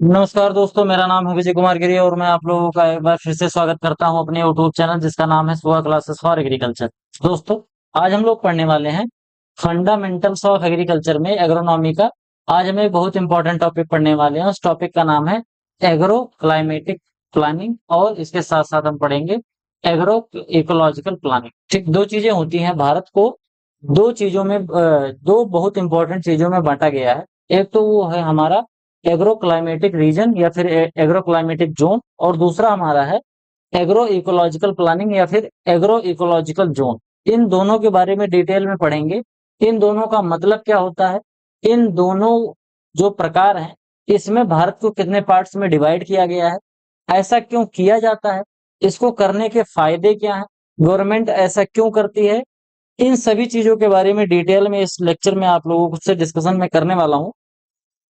नमस्कार दोस्तों, मेरा नाम है विजय कुमार गिरी और मैं आप लोगों का एक बार फिर से स्वागत करता हूं अपने यूट्यूब चैनल जिसका नाम है सुहा क्लासेस फॉर एग्रीकल्चर। दोस्तों, आज हम लोग पढ़ने वाले हैं फंडामेंटल्स ऑफ एग्रीकल्चर में एग्रोनॉमी का। आज हम एक बहुत इंपॉर्टेंट टॉपिक पढ़ने वाले हैं। उस टॉपिक का नाम है एग्रो क्लाइमेटिक प्लानिंग और इसके साथ साथ हम पढ़ेंगे एग्रो इकोलॉजिकल प्लानिंग। ठीक, दो चीजें होती हैं। भारत को दो चीजों में दो बहुत इंपॉर्टेंट चीजों में बांटा गया है। एक तो वो है हमारा एग्रो क्लाइमेटिक रीजन या फिर एग्रो क्लाइमेटिक जोन, और दूसरा हमारा है एग्रो इकोलॉजिकल प्लानिंग या फिर एग्रो इकोलॉजिकल जोन। इन दोनों के बारे में डिटेल में पढ़ेंगे। इन दोनों का मतलब क्या होता है, इन दोनों जो प्रकार हैं इसमें भारत को कितने पार्ट्स में डिवाइड किया गया है, ऐसा क्यों किया जाता है, इसको करने के फायदे क्या हैं, गवर्नमेंट ऐसा क्यों करती है, इन सभी चीजों के बारे में डिटेल में इस लेक्चर में आप लोगों से डिस्कशन में करने वाला हूं।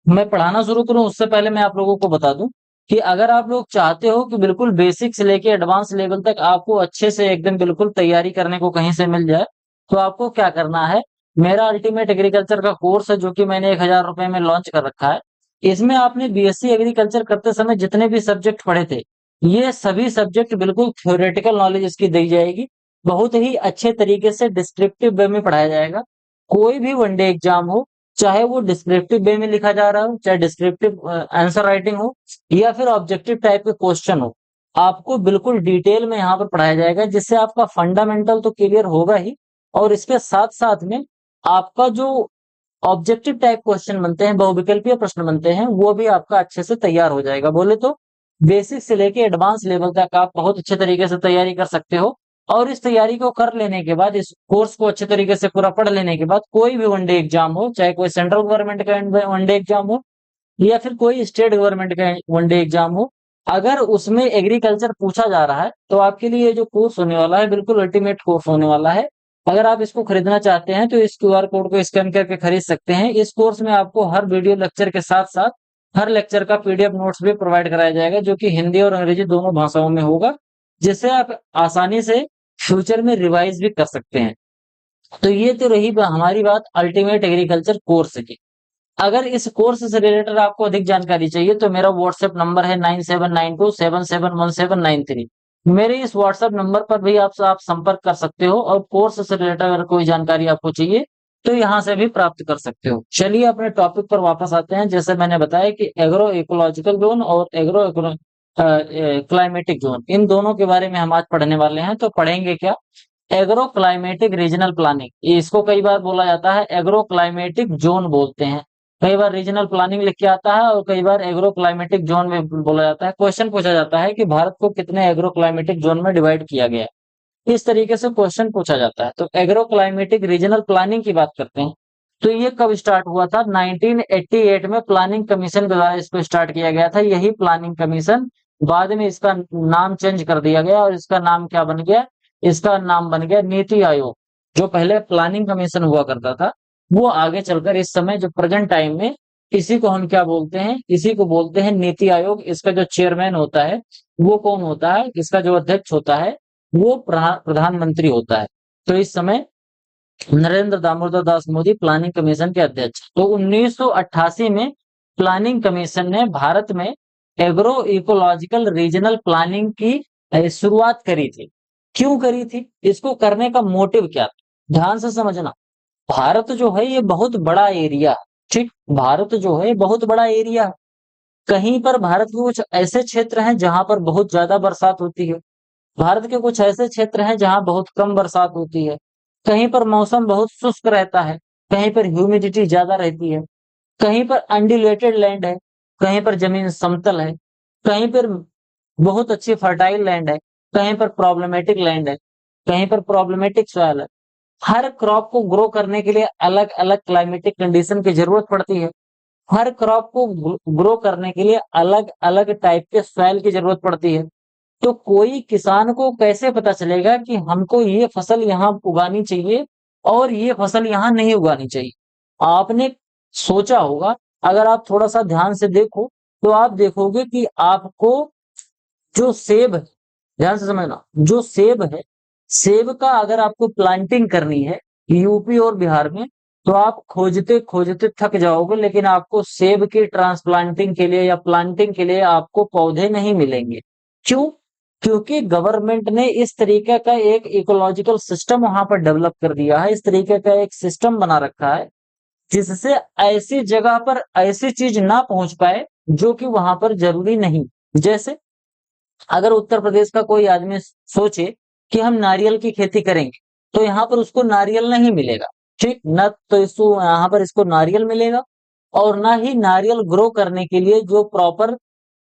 मैं पढ़ाना शुरू करूं उससे पहले मैं आप लोगों को बता दूं कि अगर आप लोग चाहते हो कि बिल्कुल बेसिक से लेके एडवांस लेवल तक आपको अच्छे से एकदम बिल्कुल तैयारी करने को कहीं से मिल जाए, तो आपको क्या करना है। मेरा अल्टीमेट एग्रीकल्चर का कोर्स है जो कि मैंने 1,000 रुपए में लॉन्च कर रखा है। इसमें आपने बीएससी एग्रीकल्चर करते समय जितने भी सब्जेक्ट पढ़े थे, ये सभी सब्जेक्ट बिल्कुल थ्योरेटिकल नॉलेज इसकी दी जाएगी। बहुत ही अच्छे तरीके से डिस्क्रिप्टिव वे में पढ़ाया जाएगा। कोई भी वनडे एग्जाम हो, चाहे वो डिस्क्रिप्टिव वे में लिखा जा रहा हो, चाहे डिस्क्रिप्टिव आंसर राइटिंग हो या फिर ऑब्जेक्टिव टाइप के क्वेश्चन हो, आपको बिल्कुल डिटेल में यहाँ पर पढ़ाया जाएगा, जिससे आपका फंडामेंटल तो क्लियर होगा ही, और इसके साथ साथ में आपका जो ऑब्जेक्टिव टाइप क्वेश्चन बनते हैं, बहुविकल्पीय प्रश्न बनते हैं, वो भी आपका अच्छे से तैयार हो जाएगा। बोले तो बेसिक से लेके एडवांस लेवल तक आप बहुत अच्छे तरीके से तैयारी कर सकते हो। और इस तैयारी को कर लेने के बाद, इस कोर्स को अच्छे तरीके से पूरा पढ़ लेने के बाद, कोई भी वनडे एग्जाम हो, चाहे कोई सेंट्रल गवर्नमेंट का वनडे एग्जाम हो या फिर कोई स्टेट गवर्नमेंट का वनडे एग्जाम हो, अगर उसमें एग्रीकल्चर पूछा जा रहा है तो आपके लिए ये जो कोर्स होने वाला है बिल्कुल अल्टीमेट कोर्स होने वाला है। अगर आप इसको खरीदना चाहते हैं तो इस क्यूआर कोड को स्कैन करके खरीद सकते हैं। इस कोर्स में आपको हर वीडियो लेक्चर के साथ साथ हर लेक्चर का पीडीएफ नोट्स भी प्रोवाइड कराया जाएगा, जो कि हिंदी और अंग्रेजी दोनों भाषाओं में होगा, जिससे आप आसानी से फ्यूचर में रिवाइज भी कर सकते हैं। तो ये तो रही हमारी बात अल्टीमेट एग्रीकल्चर कोर्स की। अगर इस कोर्स से रिलेटेड आपको अधिक जानकारी चाहिए तो मेरा व्हाट्सएप नंबर है 9792771793। मेरे इस व्हाट्सएप नंबर पर भी आप संपर्क कर सकते हो, और कोर्स से रिलेटेड अगर कोई जानकारी आपको चाहिए तो यहाँ से भी प्राप्त कर सकते हो। चलिए अपने टॉपिक पर वापस आते हैं। जैसे मैंने बताया कि एग्रो इकोलॉजिकल जोन और एग्रो क्लाइमेटिक जोन, इन दोनों के बारे में हम आज पढ़ने वाले हैं। तो पढ़ेंगे क्या, एग्रो क्लाइमेटिक रीजनल प्लानिंग। इसको कई बार बोला जाता है एग्रो क्लाइमेटिक जोन बोलते हैं। कई बार रीजनल प्लानिंग लिख के आता है और कई बार एग्रो क्लाइमेटिक जोन में बोला जाता है। क्वेश्चन पूछा जाता है कि भारत को कितने एग्रो क्लाइमेटिक जोन में डिवाइड किया गया है, इस तरीके से क्वेश्चन पूछा जाता है। तो एग्रो क्लाइमेटिक रीजनल प्लानिंग की बात करते हैं। तो ये कब स्टार्ट हुआ था, 1988 में प्लानिंग कमीशन के द्वारा इसको स्टार्ट किया गया था। यही प्लानिंग कमीशन बाद में इसका नाम चेंज कर दिया गया, और इसका नाम क्या बन गया, इसका नाम बन गया नीति आयोग। जो पहले प्लानिंग कमीशन हुआ करता था, वो आगे चलकर इस समय जो प्रेजेंट टाइम में, इसी को हम क्या बोलते हैं, इसी को बोलते हैं नीति आयोग। इसका जो चेयरमैन होता है वो कौन होता है, इसका जो अध्यक्ष होता है वो प्रधानमंत्री होता है। तो इस समय नरेंद्र दामोदर दास मोदी प्लानिंग कमीशन के अध्यक्ष। तो 1988 में प्लानिंग कमीशन ने भारत में एग्रो इकोलॉजिकल रीजनल प्लानिंग की शुरुआत करी थी। क्यों करी थी, इसको करने का मोटिव क्या था, ध्यान से समझना। भारत जो है ये बहुत बड़ा एरिया है। ठीक, भारत जो है बहुत बड़ा एरिया है। कहीं पर भारत के कुछ ऐसे क्षेत्र हैं जहां पर बहुत ज्यादा बरसात होती है, भारत के कुछ ऐसे क्षेत्र हैं जहां बहुत कम बरसात होती है। कहीं पर मौसम बहुत शुष्क रहता है, कहीं पर ह्यूमिडिटी ज्यादा रहती है, कहीं पर अनडिलेटेड लैंड है, कहीं पर जमीन समतल है, कहीं पर बहुत अच्छी फर्टाइल लैंड है, कहीं पर प्रॉब्लमेटिक लैंड है, कहीं पर प्रॉब्लमेटिक सॉइल है। हर क्रॉप को ग्रो करने के लिए अलग अलग क्लाइमेटिक कंडीशन की जरूरत पड़ती है। हर क्रॉप को ग्रो करने के लिए अलग अलग टाइप के सॉइल की जरूरत पड़ती है। तो कोई किसान को कैसे पता चलेगा कि हमको ये फसल यहाँ उगानी चाहिए और ये फसल यहाँ नहीं उगानी चाहिए। आपने सोचा होगा, अगर आप थोड़ा सा ध्यान से देखो तो आप देखोगे कि आपको जो सेब है, ध्यान से समझना, जो सेब है, सेब का अगर आपको प्लांटिंग करनी है यूपी और बिहार में, तो आप खोजते खोजते थक जाओगे, लेकिन आपको सेब की ट्रांसप्लांटिंग के लिए या प्लांटिंग के लिए आपको पौधे नहीं मिलेंगे। क्यों? क्योंकि गवर्नमेंट ने इस तरीके का एक इकोलॉजिकल सिस्टम वहां पर डेवलप कर दिया है, इस तरीके का एक सिस्टम बना रखा है जिससे ऐसी जगह पर ऐसी चीज ना पहुंच पाए जो कि वहां पर जरूरी नहीं। जैसे अगर उत्तर प्रदेश का कोई आदमी सोचे कि हम नारियल की खेती करेंगे, तो यहाँ पर उसको नारियल नहीं मिलेगा। ठीक न, तो इसको यहाँ पर इसको नारियल मिलेगा, और ना ही नारियल ग्रो करने के लिए जो प्रॉपर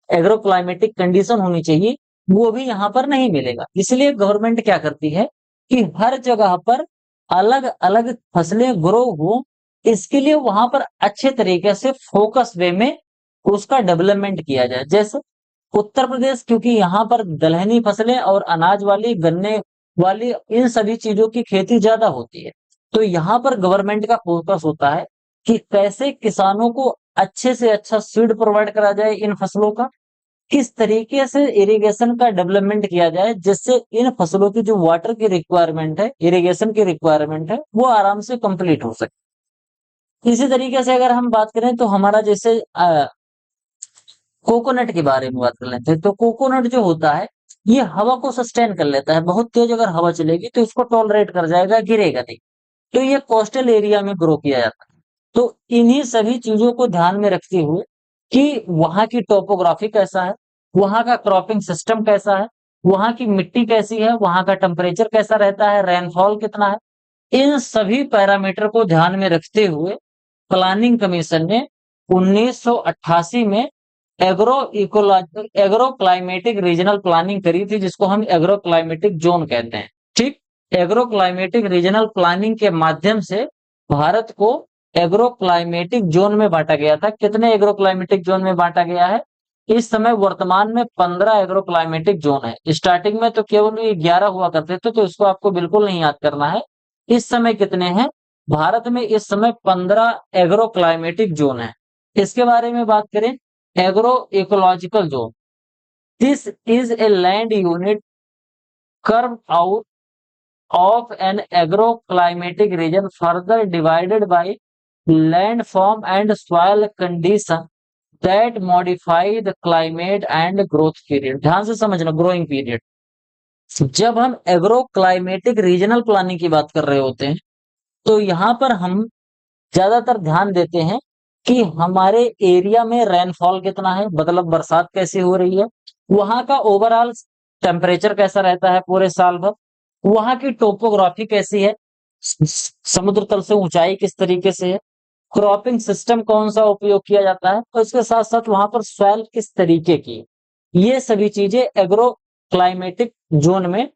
एग्रो क्लाइमेटिक कंडीशन होनी चाहिए वो भी यहाँ पर नहीं मिलेगा। इसलिए गवर्नमेंट क्या करती है कि हर जगह पर अलग अलग फसलें ग्रो हो, इसके लिए वहां पर अच्छे तरीके से फोकस वे में उसका डेवलपमेंट किया जाए। जैसे उत्तर प्रदेश, क्योंकि यहाँ पर दलहनी फसलें और अनाज वाली, गन्ने वाली, इन सभी चीजों की खेती ज्यादा होती है, तो यहाँ पर गवर्नमेंट का फोकस होता है कि कैसे किसानों को अच्छे से अच्छा सीड प्रोवाइड करा जाए इन फसलों का, किस तरीके से इरिगेशन का डेवलपमेंट किया जाए जिससे इन फसलों की जो वाटर की रिक्वायरमेंट है, इरिगेशन की रिक्वायरमेंट है, वो आराम से कंप्लीट हो सके। इसी तरीके से अगर हम बात करें तो हमारा जैसे कोकोनट के बारे में बात कर लेते हैं, तो कोकोनट जो होता है ये हवा को सस्टेन कर लेता है। बहुत तेज अगर हवा चलेगी तो इसको टॉलरेट कर जाएगा, गिरेगा नहीं। तो ये कोस्टल एरिया में ग्रो किया जाता है। तो इन्हीं सभी चीजों को ध्यान में रखते हुए कि वहां की टोपोग्राफी कैसा है, वहां का क्रॉपिंग सिस्टम कैसा है, वहां की मिट्टी कैसी है, वहां का टेम्परेचर कैसा रहता है, रेनफॉल कितना है, इन सभी पैरामीटर को ध्यान में रखते हुए प्लानिंग कमीशन ने 1988 में एग्रो क्लाइमेटिक रीजनल प्लानिंग करी थी, जिसको हम एग्रो क्लाइमेटिक जोन कहते हैं। ठीक, एग्रो क्लाइमेटिक रीजनल प्लानिंग के माध्यम से भारत को एग्रो क्लाइमेटिक जोन में बांटा गया था। कितने एग्रो क्लाइमेटिक जोन में बांटा गया है? इस समय वर्तमान में 15 एग्रो क्लाइमेटिक जोन है। स्टार्टिंग में तो केवल ये 11 हुआ करते थे, तो इसको आपको बिल्कुल नहीं याद करना है। इस समय कितने हैं? भारत में इस समय 15 एग्रो क्लाइमेटिक जोन है। इसके बारे में बात करें, agro ecological zone, this is a land unit curve out of an agroclimatic region further divided by landform and soil condition that modify the climate and growth period। ध्यान से समझना, growing period. जब हम एग्रो क्लाइमेटिक रीजनल प्लानिंग की बात कर रहे होते हैं तो यहाँ पर हम ज्यादातर ध्यान देते हैं कि हमारे एरिया में रेनफॉल कितना है, मतलब बरसात कैसी हो रही है, वहां का ओवरऑल टेम्परेचर कैसा रहता है पूरे साल भर, वहां की टोपोग्राफी कैसी है, समुद्र तल से ऊंचाई किस तरीके से है, क्रॉपिंग सिस्टम कौन सा उपयोग किया जाता है, और इसके साथ साथ वहां पर सॉइल किस तरीके की है, ये सभी चीजें एग्रो क्लाइमेटिक जोन में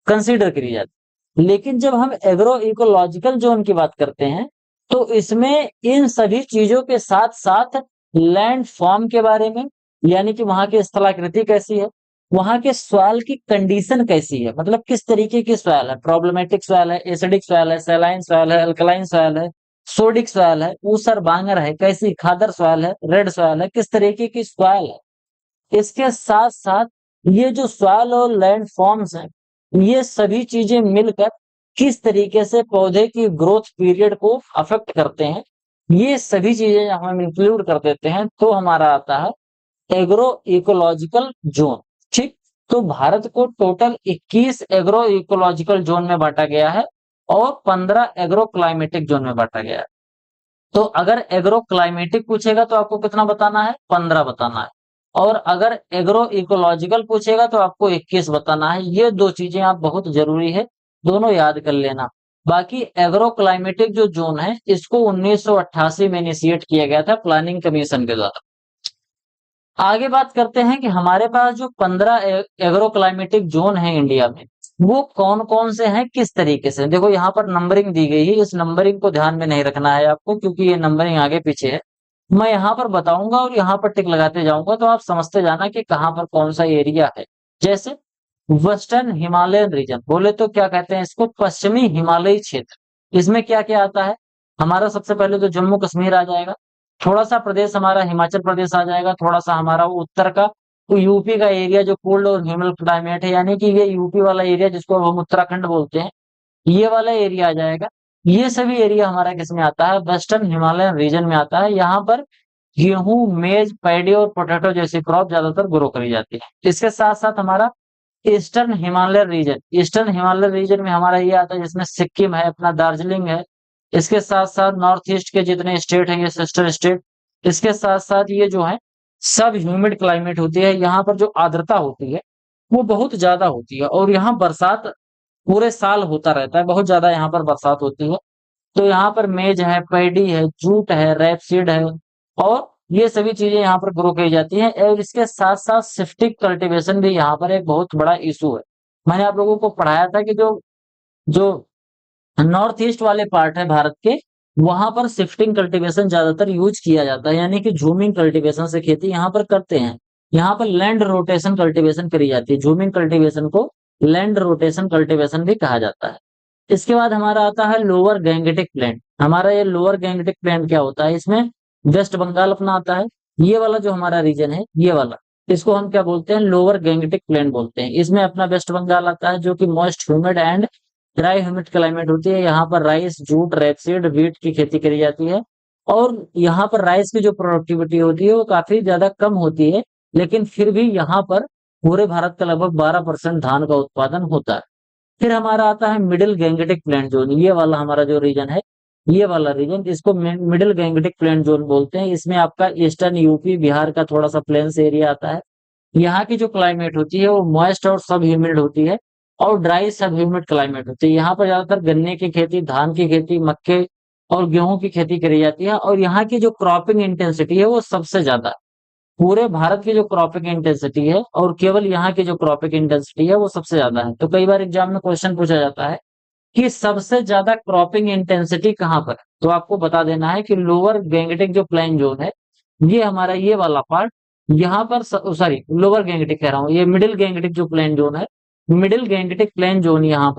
कंसीडर करी जाती। लेकिन जब हम एग्रो इकोलॉजिकल जोन की बात करते हैं तो इसमें इन सभी चीजों के साथ साथ लैंड फॉर्म के बारे में, यानी कि वहां की स्थलाकृति कैसी है, वहां के सॉइल की कंडीशन कैसी है, मतलब किस तरीके की सॉइल है, प्रॉब्लमेटिक सॉइल है, एसिडिक सॉइल है, सैलाइन सॉइल है, अल्कलाइन सॉइल है, सोडिक सॉइल है, ऊसर बांगर है, कैसी खादर सॉइल है, रेड सॉइल है, किस तरीके की सॉइल है। इसके साथ साथ ये जो सॉइल और लैंड फॉर्म्स हैं, ये सभी चीजें मिलकर किस तरीके से पौधे की ग्रोथ पीरियड को अफेक्ट करते हैं, ये सभी चीजें हम इंक्लूड कर देते हैं तो हमारा आता है एग्रो इकोलॉजिकल जोन। ठीक, तो भारत को टोटल 21 एग्रो इकोलॉजिकल जोन में बांटा गया है और 15 एग्रो क्लाइमेटिक जोन में बांटा गया है। तो अगर एग्रो क्लाइमेटिक पूछेगा तो आपको कितना बताना है? 15 बताना है। और अगर एग्रो इकोलॉजिकल पूछेगा तो आपको 21 बताना है। ये दो चीजें आप बहुत जरूरी है, दोनों याद कर लेना। बाकी एग्रो क्लाइमेटिक जो जोन है इसको 1988 में इनिशिएट किया गया था प्लानिंग कमीशन के द्वारा। आगे बात करते हैं कि हमारे पास जो 15 एग्रो क्लाइमेटिक जोन है इंडिया में, वो कौन कौन से हैं, किस तरीके से। देखो यहाँ पर नंबरिंग दी गई है, इस नंबरिंग को ध्यान में नहीं रखना है आपको, क्योंकि ये नंबरिंग आगे पीछे है। मैं यहाँ पर बताऊंगा और यहाँ पर टिक लगाते जाऊंगा, तो आप समझते जाना कि कहाँ पर कौन सा एरिया है। जैसे वेस्टर्न हिमालयन रीजन, बोले तो क्या कहते हैं इसको, पश्चिमी हिमालयी क्षेत्र। इसमें क्या क्या आता है? हमारा सबसे पहले तो जम्मू कश्मीर आ जाएगा, थोड़ा सा प्रदेश हमारा हिमाचल प्रदेश आ जाएगा, थोड़ा सा हमारा उत्तर का तो यूपी का एरिया जो कोल्ड और ह्यूमिड क्लाइमेट है, यानी कि ये यूपी वाला एरिया जिसको हम उत्तराखंड बोलते हैं, ये वाला एरिया आ जाएगा। ये सभी एरिया हमारा किसमें आता है, वेस्टर्न हिमालयन रीजन में आता है। यहाँ पर गेहूं, मेज, पैडी और पोटैटो जैसी क्रॉप ज्यादातर ग्रो करी जाती है। इसके साथ साथ हमारा eastern Himalaya region, eastern Himalaya region में हमारा ये आता है जिसमें सिक्किम है, अपना दार्जिलिंग है। इसके साथ साथ नॉर्थ ईस्ट के जितने स्टेट हैं ये सिस्टर स्टेट। इसके साथ साथ ये जो है सब ह्यूमिड क्लाइमेट होती है। यहाँ पर जो आर्द्रता होती है वो बहुत ज्यादा होती है और यहाँ बरसात पूरे साल होता रहता है, बहुत ज्यादा यहाँ पर बरसात होती है। तो यहाँ पर मेज है, पैडी है, जूट है, रैपसीड है और ये सभी चीजें यहाँ पर ग्रो की जाती हैं। और इसके साथ साथ सिफ्टिक कल्टीवेशन भी यहाँ पर एक बहुत बड़ा इशू है। मैंने आप लोगों को पढ़ाया था कि जो जो नॉर्थ ईस्ट वाले पार्ट है भारत के, वहां पर शिफ्टिंग कल्टीवेशन ज्यादातर यूज किया जाता है, यानी कि झूमिंग कल्टीवेशन से खेती यहाँ पर करते हैं। यहाँ पर लैंड रोटेशन कल्टीवेशन करी जाती है। झूमिंग कल्टीवेशन को लैंड रोटेशन कल्टीवेशन भी कहा जाता है। इसके बाद हमारा आता है लोअर गैंगेटिक प्लेन। हमारा ये लोअर गैंगेटिक प्लेन क्या होता है, इसमें वेस्ट बंगाल अपना आता है। ये वाला जो हमारा रीजन है, ये वाला, इसको हम क्या बोलते हैं, लोअर गैंगेटिक प्लेन बोलते हैं। इसमें अपना वेस्ट बंगाल आता है जो कि moist humid and dry humid climate होती है। यहाँ पर राइस, जूट, रेपसीड, व्हीट की खेती करी जाती है। और यहाँ पर राइस की जो प्रोडक्टिविटी होती है वो काफी ज्यादा कम होती है, लेकिन फिर भी यहाँ पर पूरे भारत का लगभग 12% धान का उत्पादन होता है। फिर हमारा आता है मिडिल गैंगेटिक प्लेन जोन। ये वाला हमारा जो रीजन है, ये वाला रीजन, इसको मिडिल गैंगेटिक प्लेन जोन बोलते हैं। इसमें आपका ईस्टर्न यूपी, बिहार का थोड़ा सा प्लेन्स एरिया आता है। यहाँ की जो क्लाइमेट होती है वो मॉइस्ट और सब ह्यूमिड होती है और ड्राई सब ह्यूमिड क्लाइमेट होती है। यहाँ पर ज्यादातर गन्ने की खेती, धान की खेती, मक्के और गेहूं की खेती करी जाती है। और यहाँ की जो क्रॉपिंग इंटेंसिटी है वो सबसे ज्यादा है। पूरे भारत की जो क्रॉपिंग इंटेंसिटी है और केवल यहाँ की जो क्रॉपिंग इंटेंसिटी है वो सबसे ज्यादा है। तो कई बार एग्जाम में क्वेश्चन पूछा जाता है कि सबसे ज्यादा क्रॉपिंग इंटेंसिटी कहाँ पर है, तो आपको बता देना है कि लोअर गैंगेटिक जो प्लेन जोन है, ये हमारा ये वाला पार्ट, यहाँ पर सॉरी लोअर गैंगेटिक कह रहा हूँ, ये मिडिल गैंगेटिक जो प्लेन जोन है, मिडिल गैंगेटिक प्लेन जोन यहाँ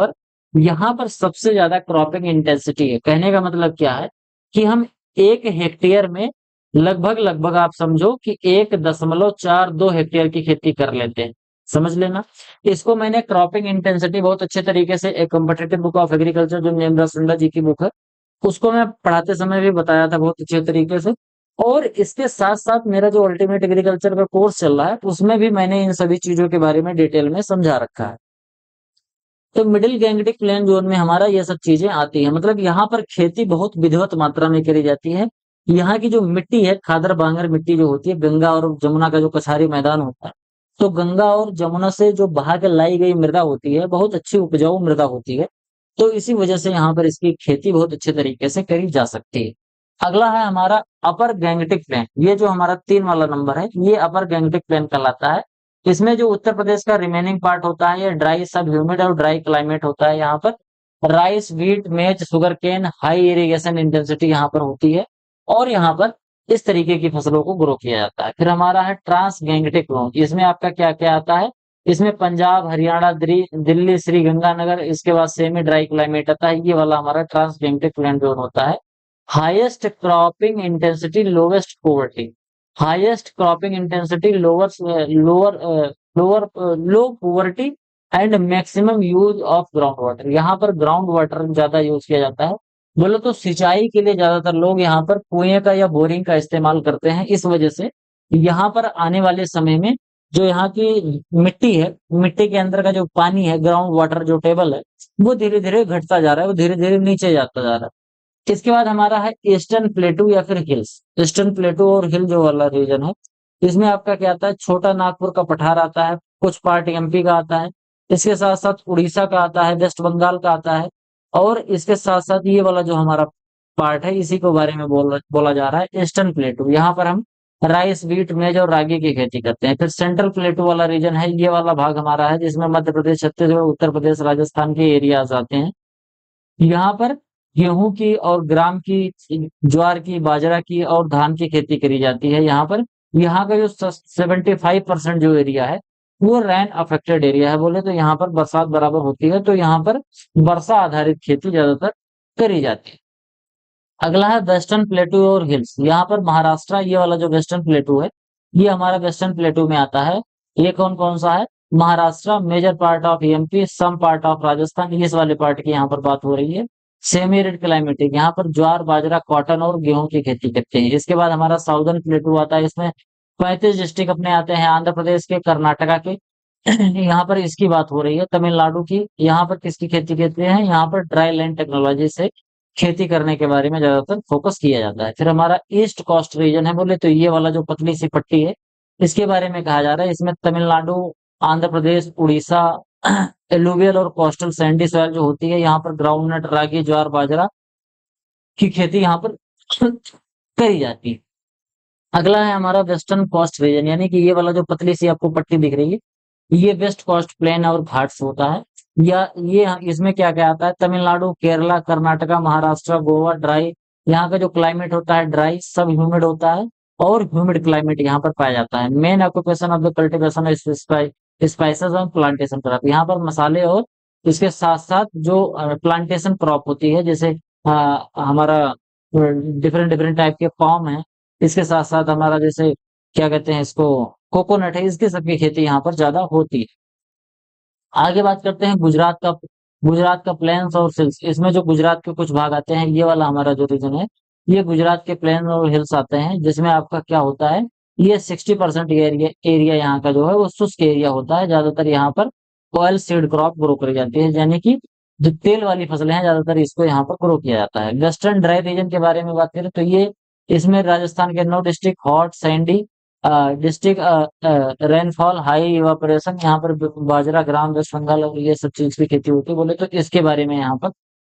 पर सबसे ज्यादा क्रॉपिंग इंटेंसिटी है। कहने का मतलब क्या है कि हम 1 हेक्टेयर में लगभग लगभग आप समझो कि 1.42 हेक्टेयर की खेती कर लेते हैं, समझ लेना। इसको मैंने क्रॉपिंग इंटेंसिटी बहुत अच्छे तरीके से, एक कॉम्पिटिटिव बुक ऑफ एग्रीकल्चर जो नेमराज सुंडा जी की बुक है, उसको मैं पढ़ाते समय भी बताया था बहुत अच्छे तरीके से। और इसके साथ साथ मेरा जो अल्टीमेट एग्रीकल्चर का कोर्स चल रहा है उसमें भी मैंने इन सभी चीजों के बारे में डिटेल में समझा रखा है। तो मिडिल गैंगेटिक प्लेन जोन में हमारा ये सब चीजें आती है। मतलब यहाँ पर खेती बहुत विधिवत मात्रा में करी जाती है। यहाँ की जो मिट्टी है, खादर बांगर मिट्टी जो होती है, गंगा और जमुना का जो कछारी मैदान होता है, तो गंगा और जमुना से जो बहा के लाई गई मृदा होती है बहुत अच्छी उपजाऊ मृदा होती है। तो इसी वजह से यहाँ पर इसकी खेती बहुत अच्छे तरीके से करी जा सकती है। अगला है हमारा अपर गैंगेटिक प्लेन। ये जो हमारा 3 वाला नंबर है, ये अपर गैंगेटिक प्लेन कहलाता है। इसमें जो उत्तर प्रदेश का रिमेनिंग पार्ट होता है ये ड्राई सब ह्यूमिड और ड्राई क्लाइमेट होता है। यहाँ पर rice, wheat, maize, sugarcane, high irrigation intensity यहाँ पर होती है और यहाँ पर इस तरीके की फसलों को ग्रो किया जाता है। फिर हमारा है ट्रांस गैंगेटिक जोन। इसमें आपका क्या क्या आता है, इसमें पंजाब, हरियाणा, दिल्ली, श्री गंगानगर, इसके बाद सेमी ड्राई क्लाइमेट आता है। ये वाला हमारा ट्रांस गैंगेटिक प्लेन जोन होता है। Highest cropping intensity, lowest poverty. Highest cropping intensity, lower low poverty and maximum use of ground water. यहाँ पर ग्राउंड वाटर ज्यादा यूज किया जाता है। बोलो तो सिंचाई के लिए ज्यादातर लोग यहाँ पर कुएं का या बोरिंग का इस्तेमाल करते हैं। इस वजह से यहाँ पर आने वाले समय में जो यहाँ की मिट्टी है, मिट्टी के अंदर का जो पानी है, ग्राउंड वाटर जो टेबल है, वो धीरे धीरे घटता जा रहा है, वो धीरे धीरे नीचे जाता जा रहा है। इसके बाद हमारा है ईस्टर्न प्लेटू या फिर हिल्स। ईस्टर्न प्लेटू और हिल जो वाला रीजन है, इसमें आपका क्या आता है, छोटा नागपुर का पठार आता है, कुछ पार्ट एमपी का आता है, इसके साथ साथ उड़ीसा का आता है, वेस्ट बंगाल का आता है। और इसके साथ साथ ये वाला जो हमारा पार्ट है, इसी के बारे में बोला जा रहा है ईस्टर्न प्लेटू। यहाँ पर हम राइस, व्हीट, मेज और रागी की खेती करते हैं। फिर सेंट्रल प्लेटू वाला रीजन है, ये वाला भाग हमारा है जिसमें मध्य प्रदेश, छत्तीसगढ़, उत्तर प्रदेश, राजस्थान के एरियाज आते हैं। यहाँ पर गेहूं की और ग्राम की, ज्वार की, बाजरा की और धान की खेती करी जाती है। यहाँ पर यहाँ का जो 75% जो एरिया है वो रेन अफेक्टेड एरिया है। बोले तो यहाँ पर बरसात बराबर होती है, तो यहाँ पर वर्षा आधारित खेती ज्यादातर करी जाती है। अगला है वेस्टर्न प्लेटू और हिल्स। यहाँ पर महाराष्ट्र, ये वाला जो वेस्टर्न प्लेटू है, ये हमारा वेस्टर्न प्लेटू में आता है। ये कौन कौन सा है, Maharashtra, major part of MP, some part of Rajasthan, इस वाले पार्ट की यहाँ पर बात हो रही है। सेमी एरिड क्लाइमेटिक, यहाँ पर ज्वार बाजरा कॉटन और गेहूं की खेती करते हैं। इसके बाद हमारा साउदर्न प्लेटू आता है, इसमें 35 डिस्ट्रिक्ट अपने आते हैं, आंध्र प्रदेश के, कर्नाटका के। यहाँ पर इसकी बात हो रही है तमिलनाडु की। यहाँ पर किसकी खेती करते हैं, यहाँ पर ड्राई लैंड टेक्नोलॉजी से खेती करने के बारे में ज्यादातर फोकस किया जाता है। फिर हमारा ईस्ट कोस्ट रीजन है, बोले तो ये वाला जो पतली सी पट्टी है, इसके बारे में कहा जा रहा है। इसमें तमिलनाडु, आंध्र प्रदेश, उड़ीसा, एलुवियल और कोस्टल सैंडी सॉइल जो होती है, यहाँ पर ग्राउंडनट, रागी, ज्वार बाजरा की खेती यहाँ पर करी जाती है। अगला है हमारा वेस्टर्न कोस्ट रीजन, यानी कि ये वाला जो पतली सी आपको पट्टी दिख रही है, ये वेस्ट कोस्ट प्लेन और घाट्स होता है। या ये इसमें क्या क्या आता है, तमिलनाडु, केरला, कर्नाटका, महाराष्ट्र, गोवा ड्राई। यहाँ का जो क्लाइमेट होता है ड्राई, सब ह्यूमिड होता है और ह्यूमिड क्लाइमेट यहाँ पर पाया जाता है। Main occupation of the cultivation spices और प्लांटेशन क्रॉप, यहाँ पर मसाले और इसके साथ साथ जो प्लांटेशन क्रॉप होती है, जैसे हमारा डिफरेंट डिफरेंट टाइप के पाम है, इसके साथ साथ हमारा जैसे क्या कहते हैं इसको, कोकोनट है, इसकी सबकी खेती यहाँ पर ज्यादा होती है। आगे बात करते हैं गुजरात का। गुजरात का प्लेन्स और हिल्स, इसमें जो गुजरात के कुछ भाग आते हैं, ये वाला हमारा जो रीजन है, ये गुजरात के प्लेन और हिल्स आते हैं, जिसमें आपका क्या होता है, ये 60% एरिया यहाँ का जो है वो शुष्क एरिया होता है। ज्यादातर यहाँ पर ऑयल सीड क्रॉप ग्रो करी जाती है, यानी कि जो तेल वाली फसलें हैं ज्यादातर इसको यहाँ पर ग्रो किया जाता है। वेस्टर्न ड्राई रीजन के बारे में बात करें तो ये, इसमें राजस्थान के 9 district, hot Sandy district, rainfall, high evaporation, यहाँ पर बाजरा, ग्राम, वेस्ट बंगाल और ये सब चीज की खेती होती है। बोले तो इसके बारे में यहाँ पर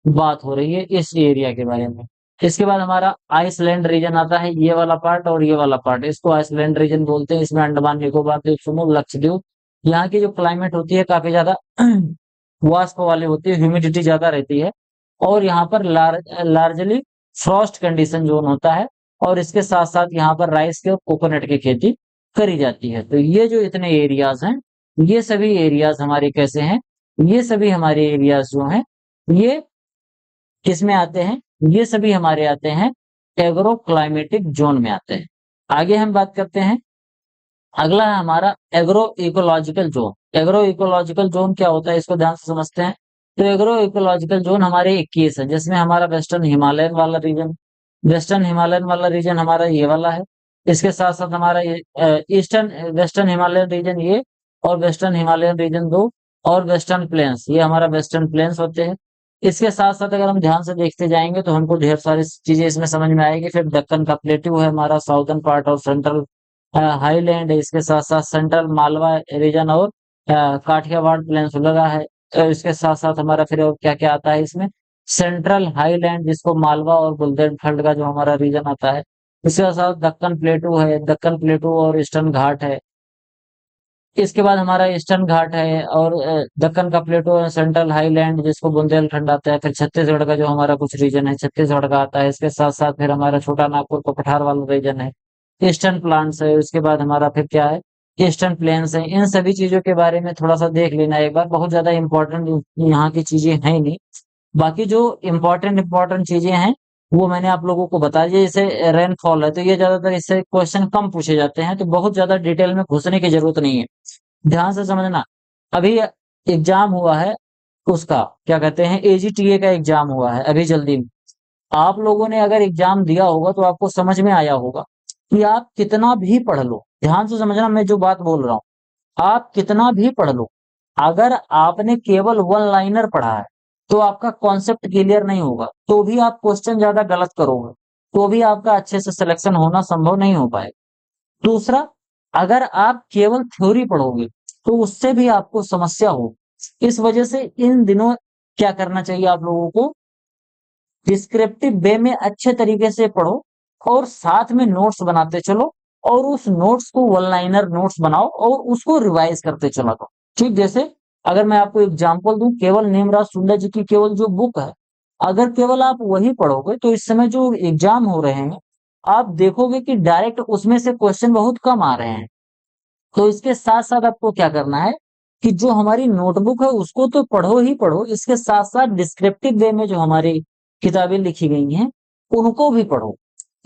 बात हो रही है, इस एरिया के बारे में। इसके बाद हमारा आइसलैंड रीजन आता है, ये वाला पार्ट और ये वाला पार्ट, इसको आइसलैंड रीजन बोलते हैं। इसमें अंडमान निकोबार द्वीप समूह, लक्षद्वीप, यहाँ की जो क्लाइमेट होती है काफी ज्यादा वाष्प वाली होती है, ह्यूमिडिटी ज्यादा रहती है और यहाँ पर लार्जली फ्रॉस्ट कंडीशन जोन होता है। और इसके साथ साथ यहाँ पर राइस के और कोकोनट की खेती करी जाती है। तो ये जो इतने एरियाज हैं, ये सभी एरियाज हमारे कैसे हैं, ये सभी हमारे एरियाज जो हैं, ये किसमें आते हैं, ये सभी हमारे आते हैं एग्रो क्लाइमेटिक जोन में आते हैं। आगे हम बात करते हैं, अगला है हमारा agro ecological zone. Agro ecological zone क्या होता है, इसको ध्यान से समझते हैं। तो एग्रो इकोलॉजिकल जोन हमारे 21 है, जिसमें हमारा वेस्टर्न हिमालयन वाला रीजन, वेस्टर्न हिमालयन वाला रीजन हमारा ये वाला है। इसके साथ साथ हमारा ये ईस्टर्न वेस्टर्न हिमालयन रीजन ये, और वेस्टर्न हिमालयन रीजन 2, और वेस्टर्न प्लेन्स, ये हमारा वेस्टर्न प्लेन्स होते हैं। इसके साथ साथ अगर हम ध्यान से देखते जाएंगे तो हमको ढेर सारी चीजें इसमें समझ में आएगी। फिर दक्कन का प्लेट्यू है हमारा, साउदर्न पार्ट और सेंट्रल हाईलैंड है, इसके साथ साथ सेंट्रल मालवा रीजन और काठियावाड़ प्लेन्स लगा है। इसके साथ साथ हमारा फिर और क्या क्या आता है इसमें, सेंट्रल हाईलैंड, जिसको मालवा और बुंदेलखंड का जो हमारा रीजन आता है। इसके साथ दक्कन प्लेटू है, दक्कन प्लेटू और ईस्टर्न घाट है। इसके बाद हमारा ईस्टर्न घाट है और दक्कन का प्लेटू है, सेंट्रल हाईलैंड जिसको बुंदेलखंड आता है। फिर छत्तीसगढ़ का जो हमारा कुछ रीजन है, छत्तीसगढ़ का आता है। इसके साथ साथ फिर हमारा छोटा नागपुर का पठार वाला रीजन है, ईस्टर्न प्लांट्स है। उसके बाद हमारा फिर क्या है, ईस्टर्न प्लेन्स है। इन सभी चीजों के बारे में थोड़ा सा देख लेना एक बार, बहुत ज्यादा इंपॉर्टेंट यहाँ की चीजें है ही नहीं। बाकी जो इम्पोर्टेंट चीजें हैं वो मैंने आप लोगों को बता दिया। जैसे रेनफॉल है तो ये ज्यादातर इससे क्वेश्चन कम पूछे जाते हैं, तो बहुत ज्यादा डिटेल में घुसने की जरूरत नहीं है, ध्यान से समझना। अभी एग्जाम हुआ है, उसका क्या कहते हैं, एजीटीए का एग्जाम हुआ है अभी जल्दी में। आप लोगों ने अगर एग्जाम दिया होगा तो आपको समझ में आया होगा कि आप कितना भी पढ़ लो, ध्यान से समझना मैं जो बात बोल रहा हूँ, आप कितना भी पढ़ लो, अगर आपने केवल वन लाइनर पढ़ा है तो आपका कॉन्सेप्ट क्लियर नहीं होगा, तो भी आप क्वेश्चन ज्यादा गलत करोगे, तो भी आपका अच्छे से सिलेक्शन होना संभव नहीं हो पाएगा। दूसरा, अगर आप केवल थ्योरी पढ़ोगे तो उससे भी आपको समस्या हो। इस वजह से इन दिनों क्या करना चाहिए आप लोगों को, डिस्क्रिप्टिव वे में अच्छे तरीके से पढ़ो और साथ में नोट्स बनाते चलो, और उस नोट्स को वन लाइनर नोट्स बनाओ और उसको रिवाइज करते चला करो। ठीक, जैसे अगर मैं आपको एग्जांपल दूं, केवल नेमराज सुंदर जी की केवल जो बुक है, अगर केवल आप वही पढ़ोगे तो इस समय जो एग्जाम हो रहे हैं आप देखोगे कि डायरेक्ट उसमें से क्वेश्चन बहुत कम आ रहे हैं। तो इसके साथ साथ आपको क्या करना है कि जो हमारी नोटबुक है उसको तो पढ़ो ही पढ़ो, इसके साथ साथ डिस्क्रिप्टिव वे में जो हमारी किताबें लिखी गई हैं उनको भी पढ़ो।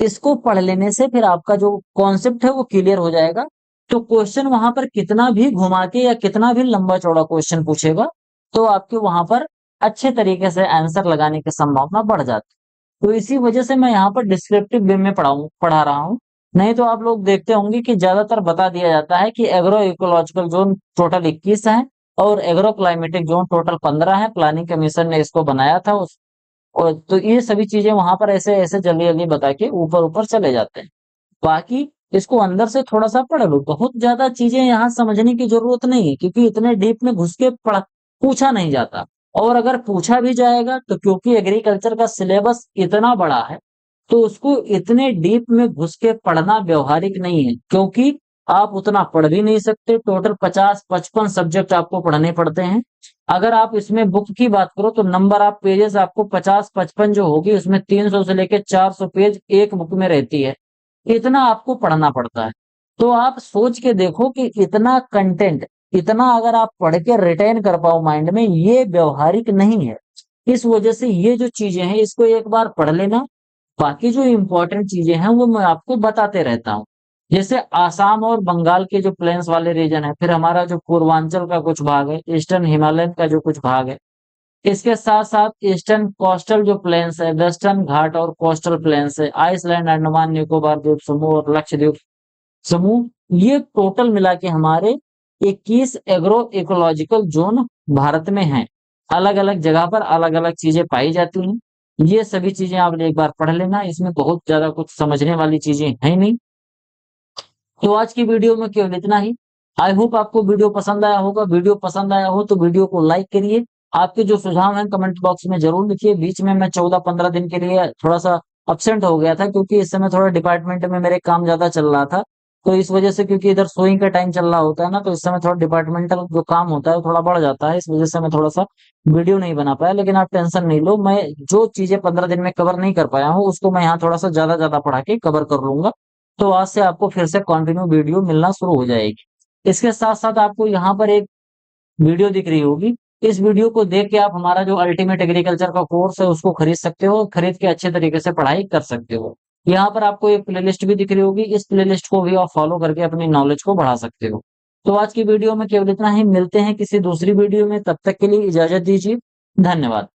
इसको पढ़ लेने से फिर आपका जो कॉन्सेप्ट है वो क्लियर हो जाएगा। तो क्वेश्चन वहां पर कितना भी घुमा के या कितना भी लंबा चौड़ा क्वेश्चन पूछेगा तो आपके वहां पर अच्छे तरीके से आंसर लगाने की संभावना बढ़ जाती है। तो इसी वजह से मैं यहाँ पर डिस्क्रिप्टिव वे में पढ़ा रहा हूँ। नहीं तो आप लोग देखते होंगे कि ज्यादातर बता दिया जाता है कि एग्रो इकोलॉजिकल जोन टोटल 21 है और एग्रो क्लाइमेटिक जोन टोटल 15 है। प्लानिंग कमीशन ने इसको बनाया था और तो ये सभी चीजें वहां पर ऐसे ऐसे जल्दी जल्दी बता के ऊपर ऊपर चले जाते हैं। बाकी इसको अंदर से थोड़ा सा पढ़ लो, बहुत ज्यादा चीजें यहाँ समझने की जरूरत नहीं है, क्योंकि इतने डीप में घुस के पूछा नहीं जाता। और अगर पूछा भी जाएगा तो क्योंकि एग्रीकल्चर का सिलेबस इतना बड़ा है, तो उसको इतने डीप में घुस के पढ़ना व्यवहारिक नहीं है, क्योंकि आप उतना पढ़ भी नहीं सकते। टोटल 50-55 सब्जेक्ट आपको पढ़ने पड़ते हैं। अगर आप इसमें बुक की बात करो तो नंबर ऑफ पेजेस आपको 50-55 जो होगी, उसमें 300 से लेकर 400 पेज एक बुक में रहती है। इतना आपको पढ़ना पड़ता है। तो आप सोच के देखो कि इतना कंटेंट, इतना अगर आप पढ़ के रिटेन कर पाओ माइंड में, ये व्यवहारिक नहीं है। इस वजह से ये जो चीजें हैं इसको एक बार पढ़ लेना। बाकी जो इंपॉर्टेंट चीजें हैं वो मैं आपको बताते रहता हूँ। जैसे आसाम और बंगाल के जो प्लेन्स वाले रीजन है, फिर हमारा जो पूर्वांचल का कुछ भाग है, ईस्टर्न हिमालयन का जो कुछ भाग है, इसके साथ साथ ईस्टर्न कोस्टल जो प्लेन्स है, वेस्टर्न घाट और कोस्टल प्लेन्स है, आइसलैंड, अंडमान निकोबार द्वीप समूह और लक्षद्वीप समूह, ये टोटल मिला के हमारे 21 एग्रो इकोलॉजिकल जोन भारत में हैं। अलग अलग जगह पर अलग अलग चीजें पाई जाती हैं। ये सभी चीजें आप एक बार पढ़ लेना, इसमें बहुत ज्यादा कुछ समझने वाली चीजें है नहीं। तो आज की वीडियो में केवल इतना ही। आई होप आपको वीडियो पसंद आया होगा। वीडियो पसंद आया हो तो वीडियो को लाइक करिए। आपके जो सुझाव हैं कमेंट बॉक्स में जरूर लिखिए। बीच में मैं 14-15 दिन के लिए थोड़ा सा अब्सेंट हो गया था, क्योंकि इस समय थोड़ा डिपार्टमेंट में मेरे काम ज्यादा चल रहा था। तो इस वजह से, क्योंकि इधर सोइंग का टाइम चल रहा होता है ना, तो इस समय थोड़ा डिपार्टमेंटल जो काम होता है वो थोड़ा बढ़ जाता है। इस वजह से मैं थोड़ा सा वीडियो नहीं बना पाया। लेकिन आप टेंशन नहीं लो, मैं जो चीजें 15 दिन में कवर नहीं कर पाया हूँ उसको मैं यहाँ थोड़ा सा ज्यादा ज्यादा पढ़ा के कवर कर लूंगा। तो आज से आपको फिर से कंटिन्यू वीडियो मिलना शुरू हो जाएगी। इसके साथ साथ आपको यहाँ पर एक वीडियो दिख रही होगी। इस वीडियो को देख के आप हमारा जो अल्टीमेट एग्रीकल्चर का कोर्स है उसको खरीद सकते हो। खरीद के अच्छे तरीके से पढ़ाई कर सकते हो। यहाँ पर आपको एक प्लेलिस्ट भी दिख रही होगी, इस प्लेलिस्ट को भी आप फॉलो करके अपनी नॉलेज को बढ़ा सकते हो। तो आज की वीडियो में केवल इतना ही। मिलते हैं किसी दूसरी वीडियो में, तब तक के लिए इजाजत दीजिए। धन्यवाद।